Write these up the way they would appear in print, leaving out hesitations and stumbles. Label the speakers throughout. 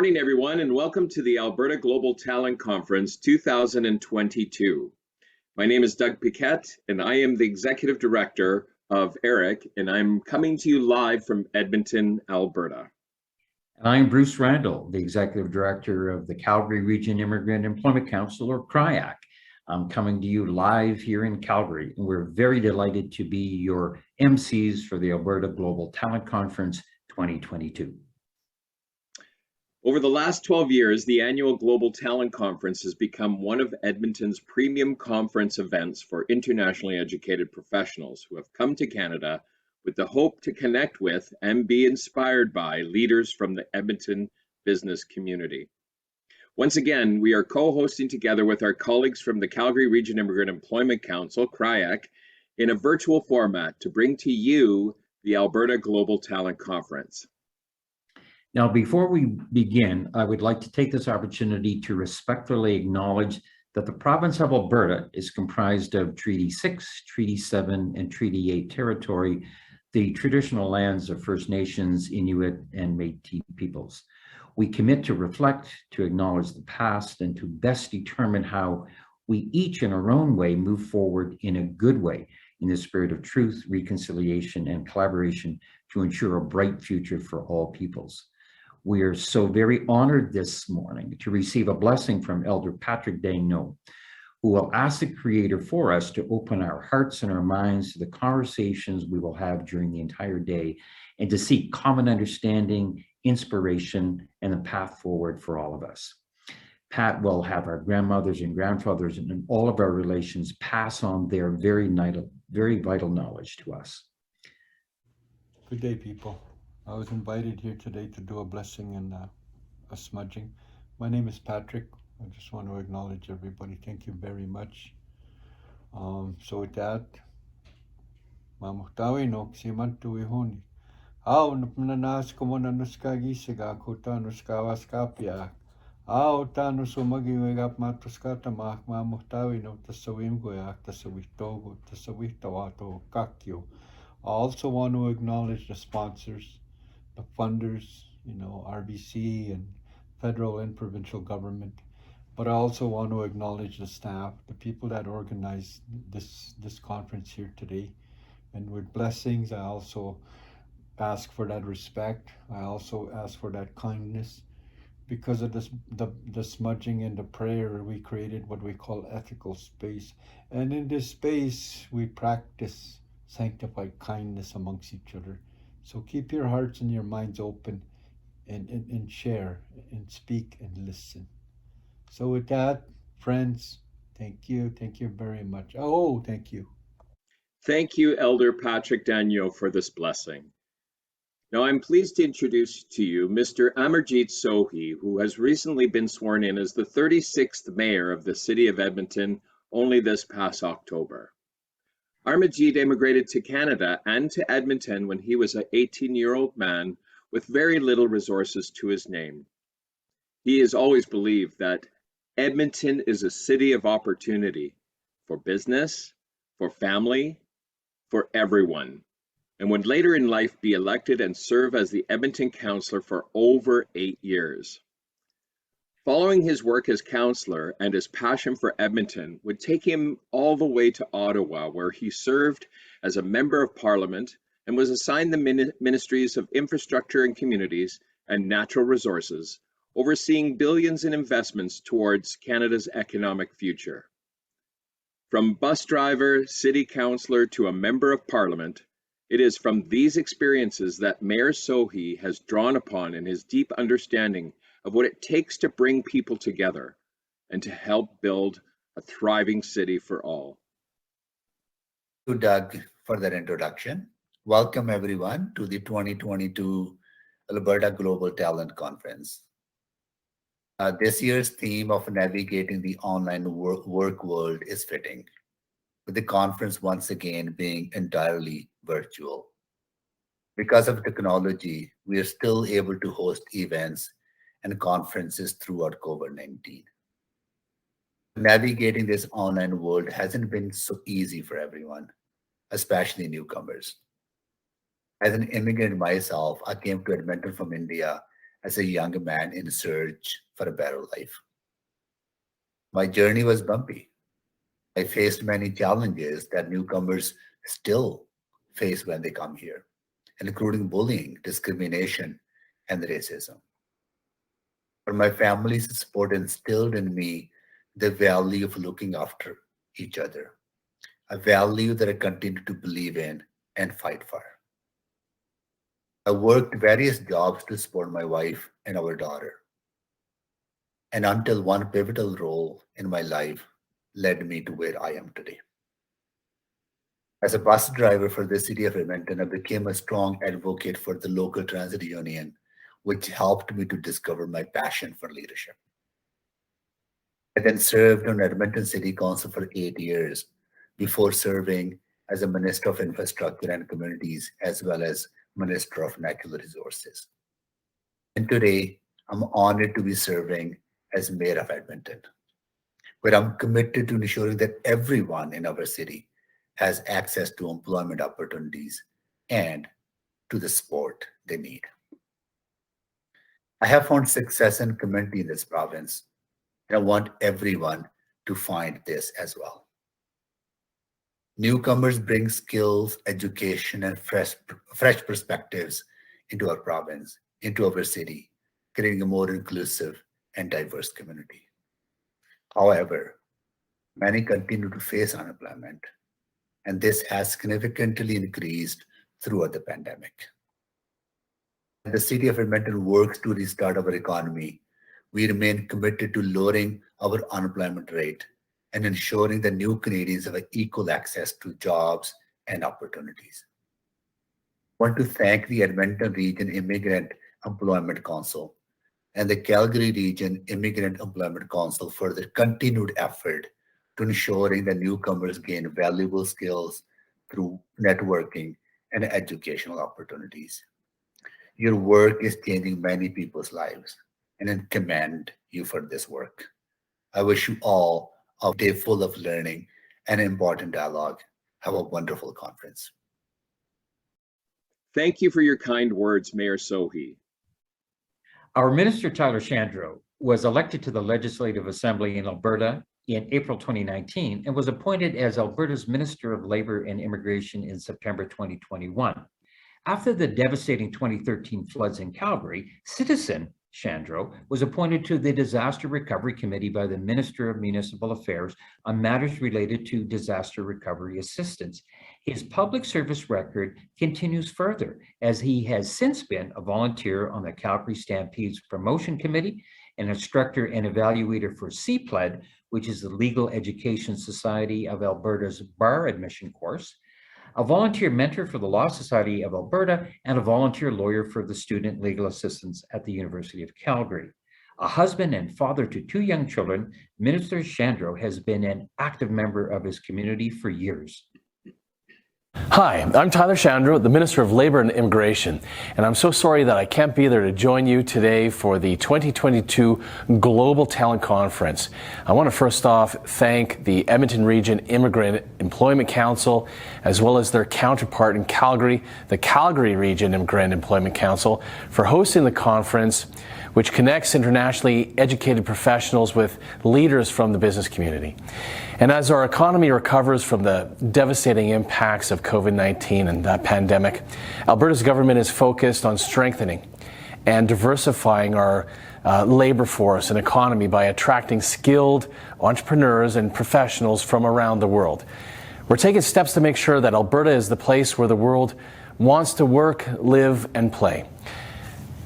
Speaker 1: morning, everyone, and welcome to the Alberta Global Talent Conference 2022. My name is Doug Piquette, and I am the Executive Director of ERIEC, and I'm coming to you live from Edmonton, Alberta.
Speaker 2: And I'm Bruce Randall, the Executive Director of the Calgary Region Immigrant Employment Council, or CRIEC. I'm coming to you live here in Calgary, and we're very delighted to be your MCs for the Alberta Global Talent Conference 2022.
Speaker 1: Over the last 12 years, the annual Global Talent Conference has become one of Edmonton's premium conference events for internationally educated professionals who have come to Canada with the hope to connect with and be inspired by leaders from the Edmonton business community. Once again, we are co-hosting together with our colleagues from the Calgary Region Immigrant Employment Council, CRIEC, in a virtual format to bring to you the Alberta Global Talent Conference.
Speaker 2: Now, before we begin, I would like to take this opportunity to respectfully acknowledge that the province of Alberta is comprised of Treaty 6, Treaty 7, and Treaty 8 territory, the traditional lands of First Nations, Inuit, and Métis peoples. We commit to reflect, to acknowledge the past, and to best determine how we each in our own way move forward in a good way, in the spirit of truth, reconciliation, and collaboration to ensure a bright future for all peoples. We are so very honored this morning to receive a blessing from Elder Patrick Daignault, who will ask the Creator for us to open our hearts and our minds to the conversations we will have during the entire day and to seek common understanding, inspiration, and the path forward for all of us. Pat will have our grandmothers and grandfathers and all of our relations pass on their very vital knowledge to us.
Speaker 3: Good day, people. I was invited here today to do a blessing and a smudging. My name is Patrick. I just want to acknowledge everybody. Thank you very much. So with that, mamuhtawi no ksimantu ihoni. Aw napnanas kumana nuskagi siga kuta nuskawas kapia. Aw tanu sumagi wegap matuskata mak mamuhtawi no tasawim goyak tasawihtogo tasawihtawato kakyo. I also want to acknowledge the sponsors, the funders, RBC and federal and provincial government. But I also want to acknowledge the staff, the people that organized this conference here today. And with blessings, I also ask for that respect. I also ask for that kindness. Because of this, the smudging and the prayer, we created what we call ethical space. And in this space, we practice sanctified kindness amongst each other. So keep your hearts and your minds open and share and speak and listen. So with that, friends, thank you very much. Oh, thank you.
Speaker 1: Thank you, Elder Patrick Daignault, for this blessing. Now, I'm pleased to introduce to you Mr. Amarjeet Sohi, who has recently been sworn in as the 36th mayor of the city of Edmonton only this past October. Amarjeet immigrated to Canada and to Edmonton when he was an 18-year-old man with very little resources to his name. He has always believed that Edmonton is a city of opportunity for business, for family, for everyone, and would later in life be elected and serve as the Edmonton councillor for over 8 years. Following his work as councillor and his passion for Edmonton would take him all the way to Ottawa, where he served as a member of Parliament and was assigned the Ministries of Infrastructure and Communities and Natural Resources, overseeing billions in investments towards Canada's economic future. From bus driver, city councillor to a member of Parliament, it is from these experiences that Mayor Sohi has drawn upon in his deep understanding of what it takes to bring people together and to help build a thriving city for all.
Speaker 4: Thank you, Doug, for that introduction. Welcome, everyone, to the 2022 Alberta Global Talent Conference. This year's theme of navigating the online work world is fitting, with the conference once again being entirely virtual. Because of technology, we are still able to host events and conferences throughout COVID-19. Navigating this online world hasn't been so easy for everyone, especially newcomers. As an immigrant myself, I came to Edmonton from India as a young man in search for a better life. My journey was bumpy. I faced many challenges that newcomers still face when they come here, including bullying, discrimination, and racism. But my family's support instilled in me the value of looking after each other, a value that I continue to believe in and fight for. I worked various jobs to support my wife and our daughter, and until one pivotal role in my life led me to where I am today. As a bus driver for the city of Edmonton, I became a strong advocate for the local transit union, which helped me to discover my passion for leadership. I then served on Edmonton City Council for 8 years before serving as a Minister of Infrastructure and Communities, as well as Minister of Natural Resources. And today, I'm honored to be serving as Mayor of Edmonton, where I'm committed to ensuring that everyone in our city has access to employment opportunities and to the support they need. I have found success and community in this province, and I want everyone to find this as well. Newcomers bring skills, education, and fresh perspectives into our province, into our city, creating a more inclusive and diverse community. However, many continue to face unemployment, and this has significantly increased throughout the pandemic. As the city of Edmonton works to restart our economy, we remain committed to lowering our unemployment rate and ensuring that new Canadians have equal access to jobs and opportunities. I want to thank the Edmonton Region Immigrant Employment Council and the Calgary Region Immigrant Employment Council for their continued effort to ensuring that newcomers gain valuable skills through networking and educational opportunities. Your work is changing many people's lives, and I commend you for this work. I wish you all a day full of learning and important dialogue. Have a wonderful conference.
Speaker 1: Thank you for your kind words, Mayor Sohi.
Speaker 2: Our Minister, Tyler Shandro, was elected to the Legislative Assembly in Alberta in April 2019 and was appointed as Alberta's Minister of Labour and Immigration in September 2021. After the devastating 2013 floods in Calgary, citizen Shandro was appointed to the Disaster Recovery Committee by the Minister of Municipal Affairs on matters related to disaster recovery assistance. His public service record continues further, as he has since been a volunteer on the Calgary Stampedes Promotion Committee, an instructor and evaluator for CPLED, which is the Legal Education Society of Alberta's bar admission course, a volunteer mentor for the Law Society of Alberta, and a volunteer lawyer for the Student Legal Assistance at the University of Calgary. A husband and father to 2 young children, Minister Shandro has been an active member of his community for years.
Speaker 5: Hi, I'm Tyler Shandro, the Minister of Labour and Immigration, and I'm so sorry that I can't be there to join you today for the 2022 Global Talent Conference. I want to first off thank the Edmonton Region Immigrant Employment Council, as well as their counterpart in Calgary, the Calgary Region Immigrant Employment Council, for hosting the conference, which connects internationally educated professionals with leaders from the business community. And as our economy recovers from the devastating impacts of COVID-19 and that pandemic, Alberta's government is focused on strengthening and diversifying our labor force and economy by attracting skilled entrepreneurs and professionals from around the world. We're taking steps to make sure that Alberta is the place where the world wants to work, live, and play.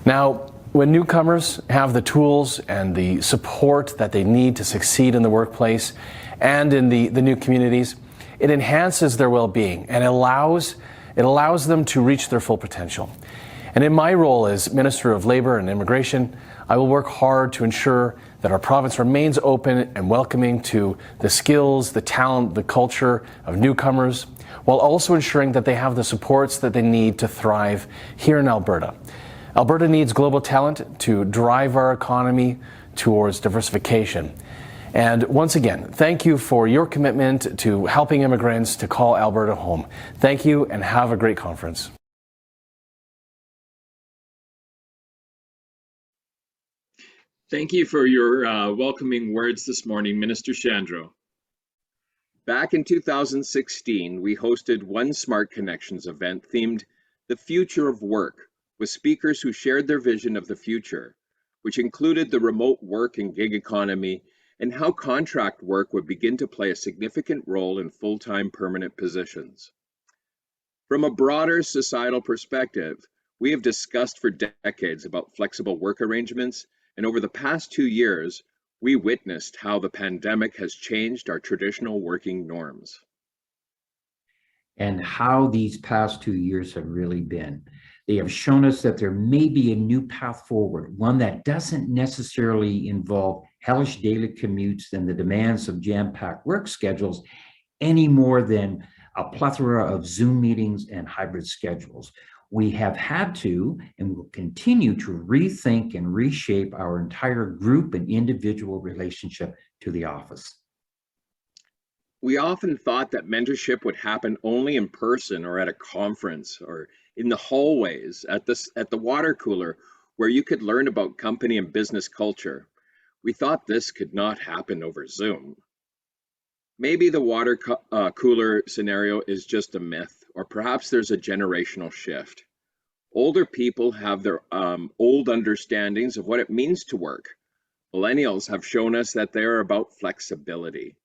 Speaker 5: Now, when newcomers have the tools and the support that they need to succeed in the workplace and in the new communities, it enhances their well-being and allows them to reach their full potential. And in my role as Minister of Labour and Immigration, I will work hard to ensure that our province remains open and welcoming to the skills, the talent, the culture of newcomers, while also ensuring that they have the supports that they need to thrive here in Alberta. Alberta needs global talent to drive our economy towards diversification. And once again, thank you for your commitment to helping immigrants to call Alberta home. Thank you and have a great conference.
Speaker 1: Thank you for your welcoming words this morning, Minister Shandro. Back in 2016, we hosted one Smart Connections event themed The Future of Work, with speakers who shared their vision of the future, which included the remote work and gig economy and how contract work would begin to play a significant role in full-time permanent positions. From a broader societal perspective, we have discussed for decades about flexible work arrangements, and over the past 2 years, we witnessed how the pandemic has changed our traditional working norms.
Speaker 2: And how these past 2 years have really been. They have shown us that there may be a new path forward, one that doesn't necessarily involve hellish daily commutes and the demands of jam-packed work schedules any more than a plethora of Zoom meetings and hybrid schedules. We have had to and will continue to rethink and reshape our entire group and individual relationship to the office.
Speaker 1: We often thought that mentorship would happen only in person or at a conference or in the hallways at the water cooler where you could learn about company and business culture. We thought this could not happen over Zoom. Maybe the water cooler scenario is just a myth, or perhaps there's a generational shift. Older people have their old understandings of what it means to work. Millennials have shown us that they are about flexibility.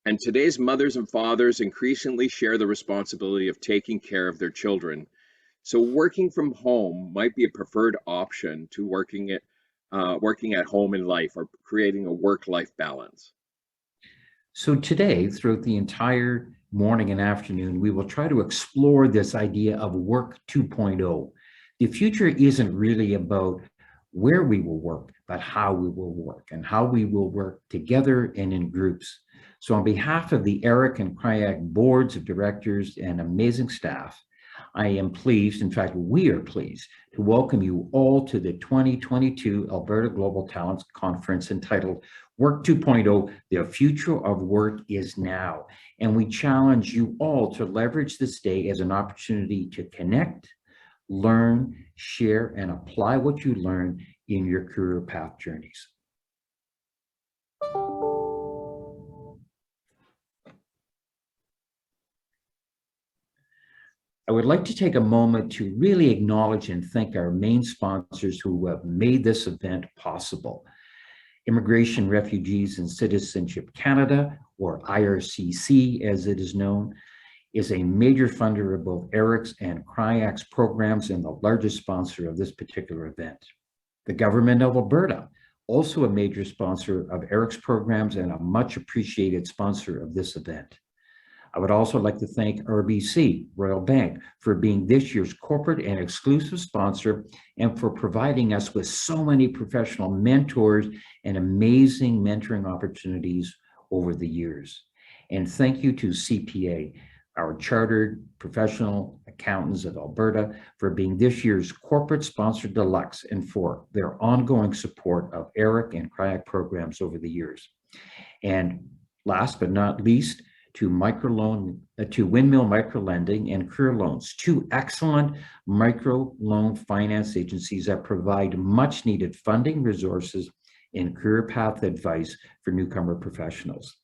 Speaker 1: And today's mothers and fathers increasingly share the responsibility of taking care of their children. So working from home might be a preferred option to working at home in life or creating a work-life balance.
Speaker 2: So today, throughout the entire morning and afternoon, we will try to explore this idea of work 2.0. The future isn't really about where we will work, but how we will work and how we will work together and in groups. So on behalf of the ERIEC and CRIEC boards of directors and amazing staff, I am pleased, in fact, we are pleased to welcome you all to the 2022 Alberta Global Talent Conference entitled Work 2.0, The Future of Work is Now. And we challenge you all to leverage this day as an opportunity to connect, learn, share, and apply what you learn in your career path journeys. I would like to take a moment to really acknowledge and thank our main sponsors who have made this event possible. Immigration, Refugees and Citizenship Canada, or IRCC as it is known, is a major funder of both ERIEC's and CRIEC's programs and the largest sponsor of this particular event. The Government of Alberta, also a major sponsor of ERIEC's programs and a much appreciated sponsor of this event. I would also like to thank RBC, Royal Bank, for being this year's corporate and exclusive sponsor and for providing us with so many professional mentors and amazing mentoring opportunities over the years. And thank you to CPA, our Chartered Professional Accountants of Alberta, for being this year's corporate sponsor deluxe and for their ongoing support of ERIEC and CRIEC programs over the years. And last but not least, to Windmill Microlending and Career Loans, two excellent micro-loan finance agencies that provide much needed funding, resources, and career path advice for newcomer professionals.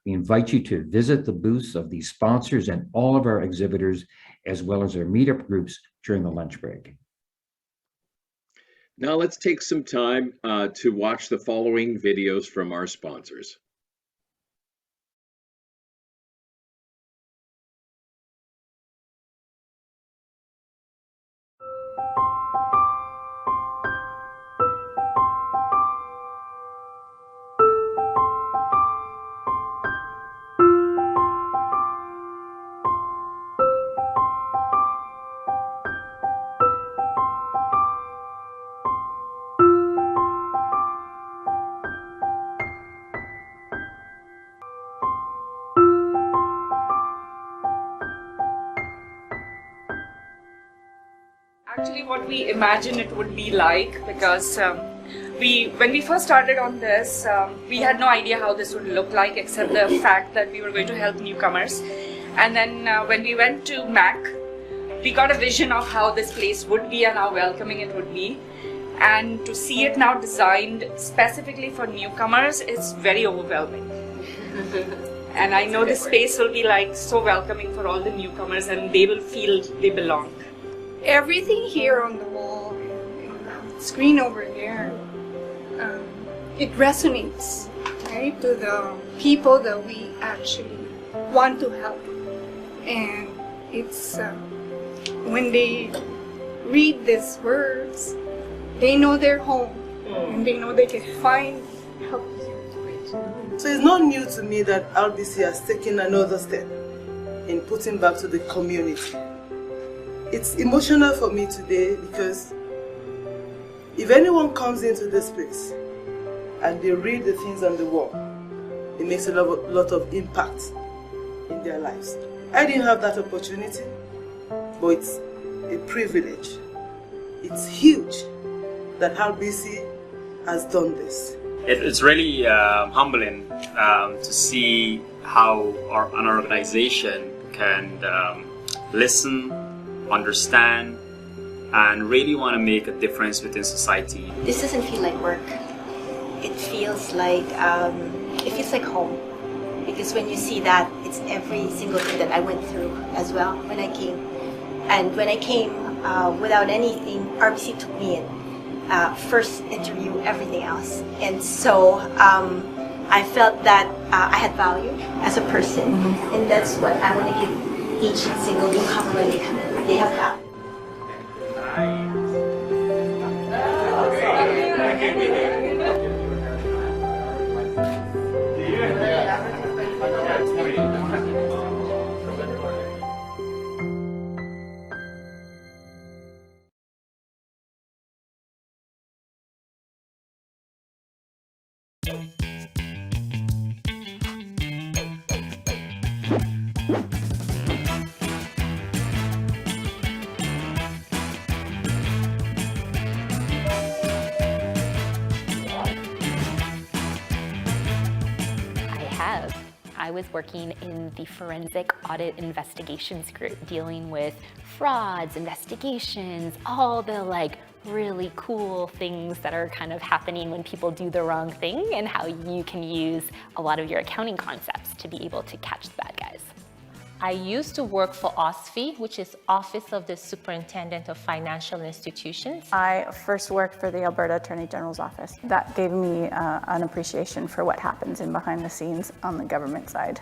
Speaker 2: We invite you to visit the booths of these sponsors and all of our exhibitors, as well as our meetup groups during the lunch break.
Speaker 1: Now let's take some time to watch the following videos from our sponsors.
Speaker 6: Actually, what we imagine it would be like, because when we first started on this, we had no idea how this would look like, except the fact that we were going to help newcomers. And then when we went to MAC, we got a vision of how this place would be and how welcoming it would be. And to see it now designed specifically for newcomers is very overwhelming. And I know the space will be like so welcoming for all the newcomers and they will feel they belong.
Speaker 7: Everything here on the wall and screen over there, it resonates, right, to the people that we actually want to help. And it's when they read these words, they know they're home and they know they can find help.
Speaker 8: So it's not new to me that RBC has taken another step in putting back to the community. It's emotional for me today because if anyone comes into this place and they read the things on the wall, it makes a lot of impact in their lives. I didn't have that opportunity, but it's a privilege. It's huge that RBC has done this.
Speaker 9: It's really humbling to see how an organization can listen, understand, and really want to make a difference within society.
Speaker 10: This doesn't feel like work. It feels like home. Because when you see that, it's every single thing that I went through as well when I came. And when I came without anything, RBC took me in. First interview, everything else. And so I felt that I had value as a person, and that's what I want to give each single newcomer when they come in. They have value.
Speaker 11: I was working in the forensic audit investigations group, dealing with frauds, investigations, all the like really cool things that are kind of happening when people do the wrong thing, and how you can use a lot of your accounting concepts to be able to catch the bad guys.
Speaker 12: I used to work for OSFI, which is Office of the Superintendent of Financial Institutions.
Speaker 13: I first worked for the Alberta Attorney General's office. That gave me an appreciation for what happens in behind the scenes on the government side.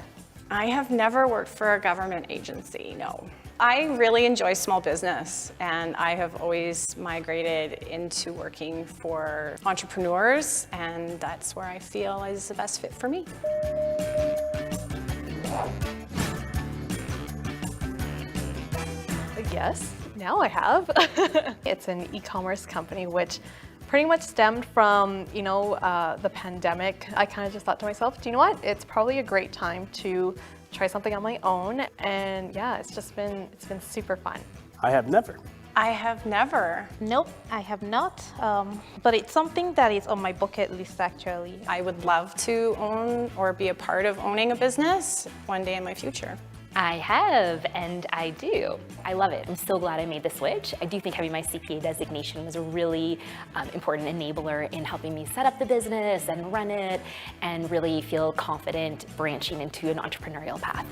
Speaker 14: I have never worked for a government agency, no. I really enjoy small business, and I have always migrated into working for entrepreneurs, and that's where I feel is the best fit for me.
Speaker 15: Yes, now I have. It's an e-commerce company which pretty much stemmed from, the pandemic. I kind of just thought to myself, do you know what? It's probably a great time to try something on my own. And yeah, it's been super fun.
Speaker 16: I have never.
Speaker 14: I have never.
Speaker 17: Nope, I have not. But it's something that is on my bucket list, actually.
Speaker 14: I would love to own or be a part of owning a business one day in my future.
Speaker 11: I have, and I do. I love it. I'm so glad I made the switch. I do think having my CPA designation was a really important enabler in helping me set up the business and run it, and really feel confident branching into an entrepreneurial path.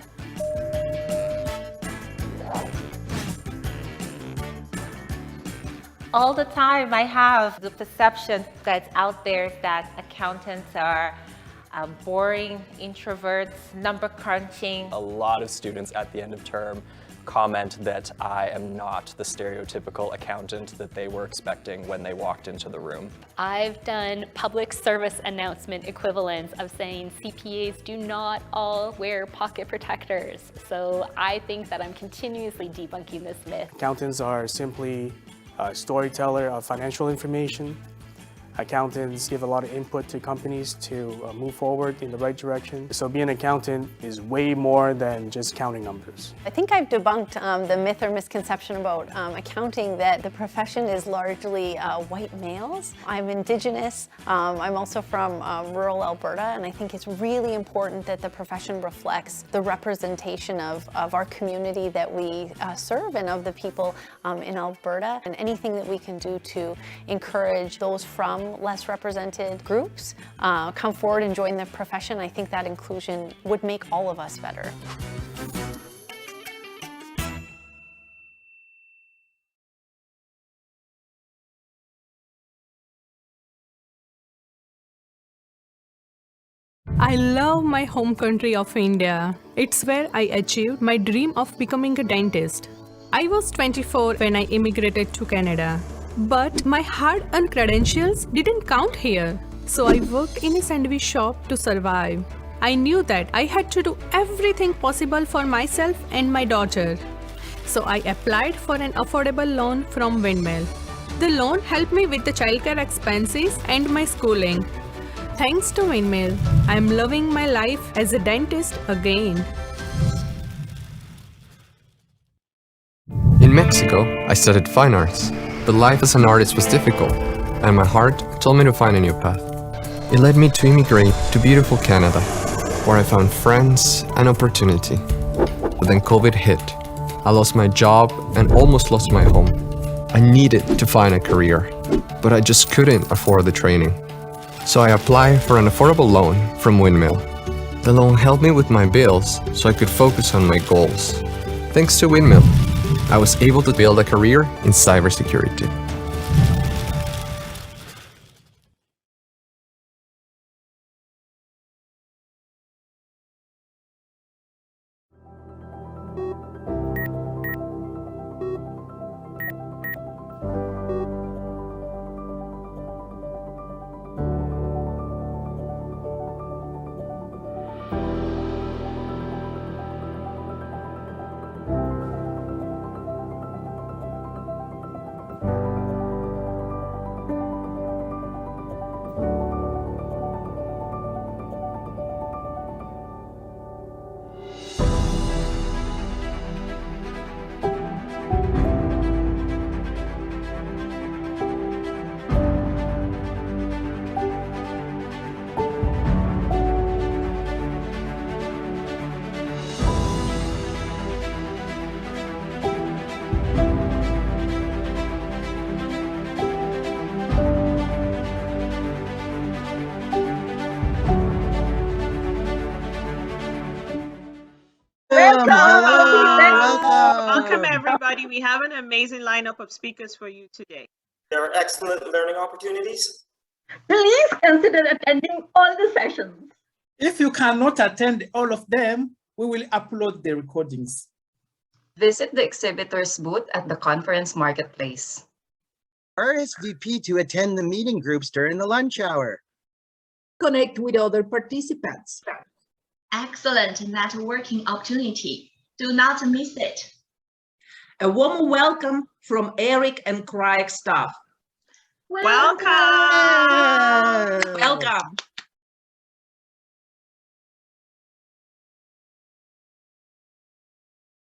Speaker 12: All the time I have the perception that's out there that accountants are boring, introverts, number crunching.
Speaker 18: A lot of students at the end of term comment that I am not the stereotypical accountant that they were expecting when they walked into the room.
Speaker 11: I've done public service announcement equivalents of saying CPAs do not all wear pocket protectors. So I think that I'm continuously debunking this myth.
Speaker 16: Accountants are simply a storyteller of financial information. Accountants give a lot of input to companies to move forward in the right direction. So being an accountant is way more than just counting numbers.
Speaker 19: I think I've debunked the myth or misconception about accounting that the profession is largely white males. I'm Indigenous. I'm also from rural Alberta, and I think it's really important that the profession reflects the representation of our community that we serve and of the people in Alberta, and anything that we can do to encourage those from less represented groups come forward and join the profession. I think that inclusion would make all of us better.
Speaker 20: I love my home country of India. It's where I achieved my dream of becoming a dentist. I was 24 when I immigrated to Canada. But my hard-earned credentials didn't count here, so I worked in a sandwich shop to survive. I knew that I had to do everything possible for myself and my daughter. So I applied for an affordable loan from Windmill. The loan helped me with the childcare expenses and my schooling. Thanks to Windmill, I am loving my life as a dentist again.
Speaker 21: In Mexico, I studied fine arts. But life as an artist was difficult, and my heart told me to find a new path. It led me to immigrate to beautiful Canada, where I found friends and opportunity. But then COVID hit. I lost my job and almost lost my home. I needed to find a career, but I just couldn't afford the training. So I applied for an affordable loan from Windmill. The loan helped me with my bills so I could focus on my goals. Thanks to Windmill, I was able to build a career in cybersecurity.
Speaker 22: Welcome everybody. We have an amazing lineup of speakers for you today.
Speaker 23: There are excellent learning opportunities.
Speaker 24: Please consider attending all the sessions.
Speaker 25: If you cannot attend all of them, we will upload the recordings.
Speaker 26: Visit the exhibitors booth at the conference marketplace.
Speaker 27: RSVP to attend the meeting groups during the lunch hour.
Speaker 28: Connect with other participants.
Speaker 29: Excellent networking opportunity. Do not miss it.
Speaker 28: A warm welcome from ERIEC and CRIEC staff.
Speaker 22: Welcome.
Speaker 28: Welcome.